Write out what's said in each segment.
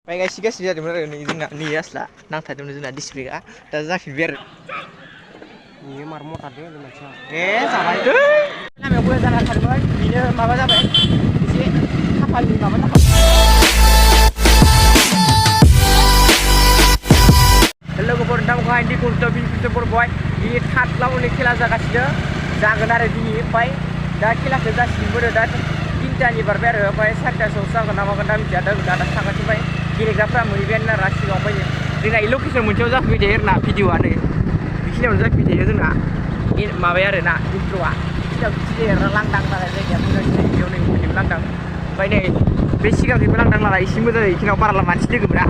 माइ गायसिगासिनो जादोंमोन आरो नै जोंना नै आस्ला नांथारदोंमोन जोंना डिसप्लेआ दा जाफिनबाय आरो बेयो मार मथारदों मानसिया जाबाय लामायाव बया जाना थादोंमोन बेनो माबा जाबाय एसे खाफालनि माबा जाबाय लोगोफोर नोंथांमोनखौहाय दिकुलथ' बिनिफ्राय बर'बहाय दिनै थाथलावनि खेला जागासिनो जागोन आरो दिनै ओमफ्राय दा खेलाखौ जासिगोनबो दा 3टानि बारबाय आरो ओमफ्राय 4टासोआव जागोन ना मागोन दा मिथिया दा थांगासिनो ओमफ्य गेलेग्राफ्रा मोनहैबायानो आरो सिगाङाव ओमफ्राय जोंना इ लकेसन मोनसेयाव जाफैबाय थायो आरो ना भिडिअआ नै बेखिनियावनो जाफैबाय थायो जोंना माबाया आरो ना इन्ट्र'आ सिगां लांदां नालाय जायगाया मोजां बेयाव नै मोनैबो लांदां ओमफ्राय नै बे सिगांनिबो लांदां नालाय एसे मोजां जायो बेखिनियाव बारा मानसि लोगो मोना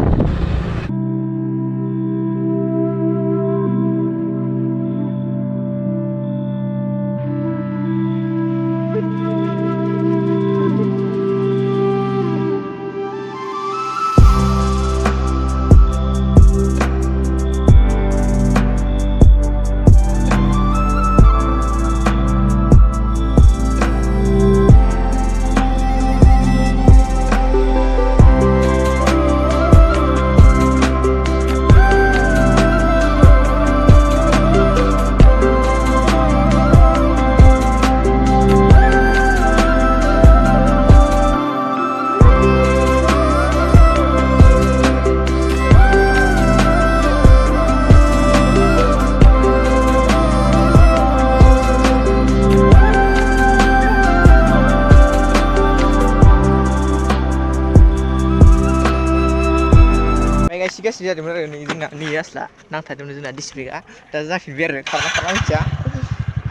गासिनो जादोंमोन आरो नै जोंना नै आस्ला नांथारदोंमोन जोंना डिसप्लेआ दा जाफिनबाय आरो खारना मिथिया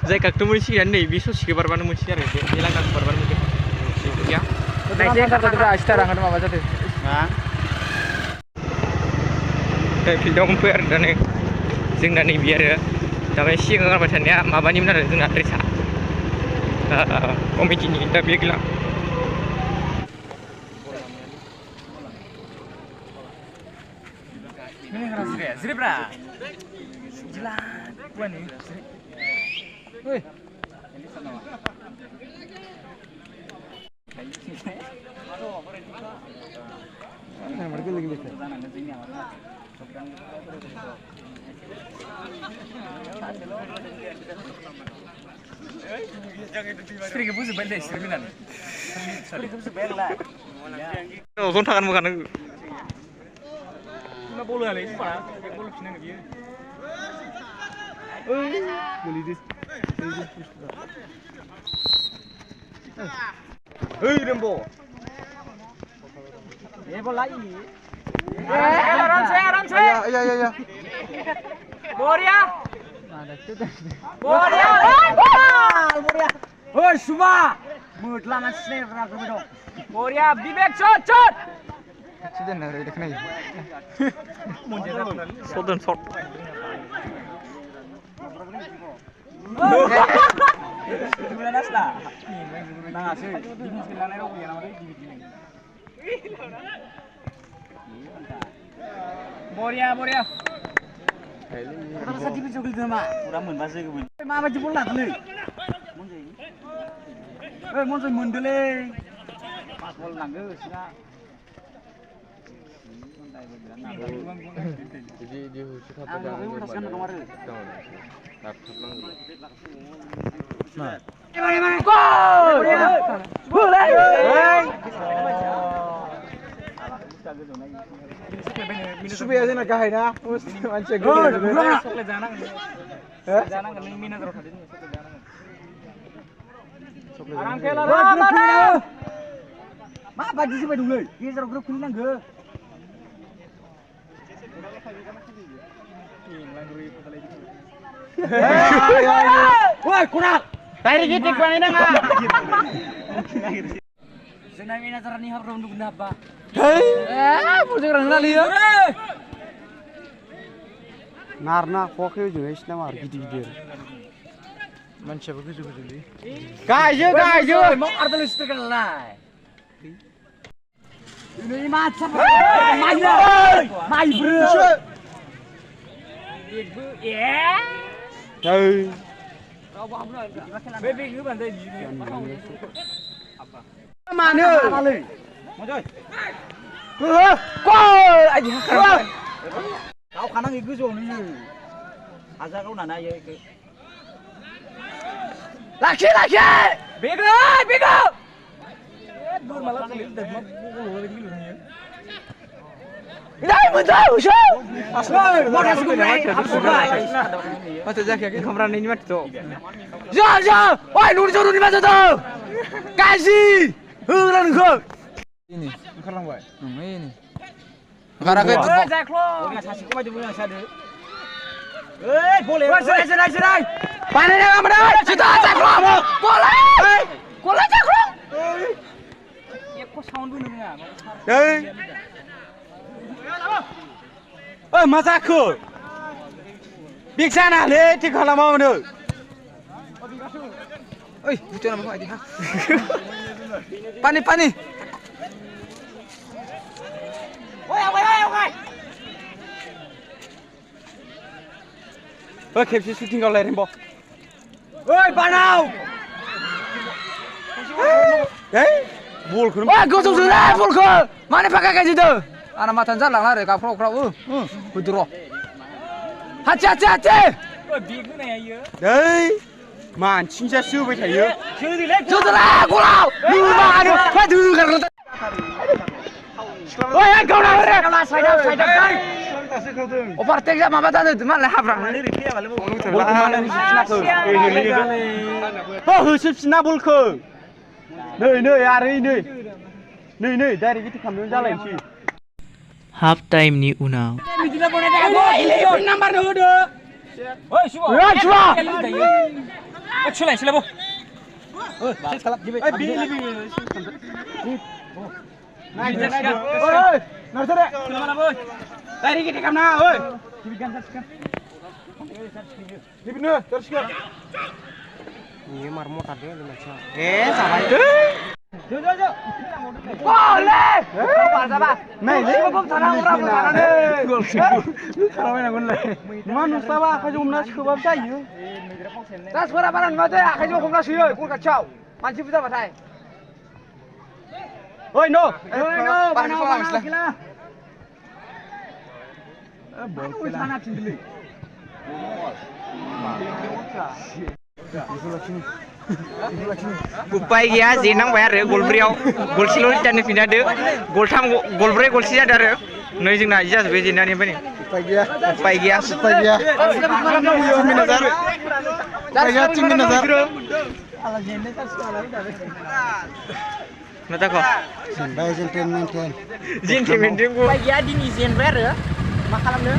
जायगाखौथ' मोनसिगोन नै बे ससेखौ बारबानो मोनसिगोन आरो बे लांदांखौ बारबानो मोनगोन स्टारानो माबा जादों फिल्डआव मोनफैयो आरो दा नै जोंना नैबे आरो दामाय सिगां गारबाय थानाया माबानिमोन आरो जोंना ड्रेसा कमिटिनि दा बे गैला Ziribra. Jelas. Bukan ni. Oi. Mereka lagi lihat. Istri ke busu balik istri mana ni? Istri ke busu balik lah. Oh, kau tangan bukan? Nó bố lừa lấy chứ phải bố lừa chính là cái gì đừng bố bố lấy gì làm xe dạ bố đi ôi Suba mượt làm ăn xe ra cái đó bố đi Vivek chốt Sudah nak ada kena. Sodan sort. Bulan asla. Nang asli. Di sebelah ni orang yang nama dia di. Boria. Kita masa di jogel tu mak. Orang mun bahasa kebun. Mama jempol lah tu. Monjay mundele. Pas bol nangge sila. Jadi dia khusus apa jangan supaya aja nak kahai na, macam Woi, kurang. Tarik gitik bang ini nggak? Senang ini cara nih harus untuk apa? Hei, mau jangan lali ya? Narna, pokoknya juga isna mar gidi-gidi. Manusia begitu ni. Kaju, mau arti listrik lah. Ini macam mai bro. Hey. Baby cứ bàn tay gì mana? Mau Gol aja. Kau kanan itu zone ini. Asa kau nana ya itu. Laki. Bego. Dur malah kali dah mau lagi lu ni. Dai betul, show. Mau kasih gue main. Masa jaga ke kamera ni mat tu. Ja. Oi, nur ni mat tu. Kasih. Hurang kau. Ini, sekarang boy. Ini. Sekarang ke tu. Kau kasih kau macam mana sada? Boleh. Sedai. Panen yang mana? Sudah cakap. Boleh cakap. Kau sound dulu ni. Masaku. Big sana le, tik kalau mau tu. Itu nama kau dia. Pani. Kepsi shooting kau lari bo. Panau. Bol kau. Kau sudah full kau. Mana pakai kaji tu? Anak matan jalan lari kau kerau. Betul. Hati. Mancing saya suruh saya. Sudah kulau. Lima anu. Aduh kan. Kau nak saya. Overtake sama apa tadi? Mana habra? Husip sinabul kau. Hari ini. Dari kita kamera jalan sih. Half time ni unaw. Nomor dua. Sila bo. Dari kita kamera. Ini marmot ada di macam. Sampai. Boleh. Manusia apa kajumna sebab saya. Tas berapa mata akan cuma kumla sih, kul kacau. Manci kita batai. Oi no. Pakai soal mislah. Bupai gया जेनां बाय आरो गलब्रैयाव गलसेल' return फिना दो गलथाम गलब्रै गलसे जादो आरो नै जोंना इदि जाजोबबाय जेननानै ओमफ्राय उपाय गैया 3 minute Nata ko? Senbai Gentleman जों उपाय गैया दिनै जेनबाय आरो मा खालामनो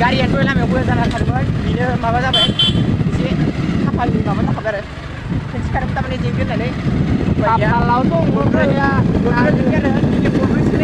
गारियाथ' लामायाव बोला जाना थादोंमोन बिनो माबा जाबाय एसे खाफालनि माबा जाखाबाय आरो खेनसे खारब थारमाने जेनगोन होननानै खाफालाव दं गलब्रैया आरो दिनै गलब्रै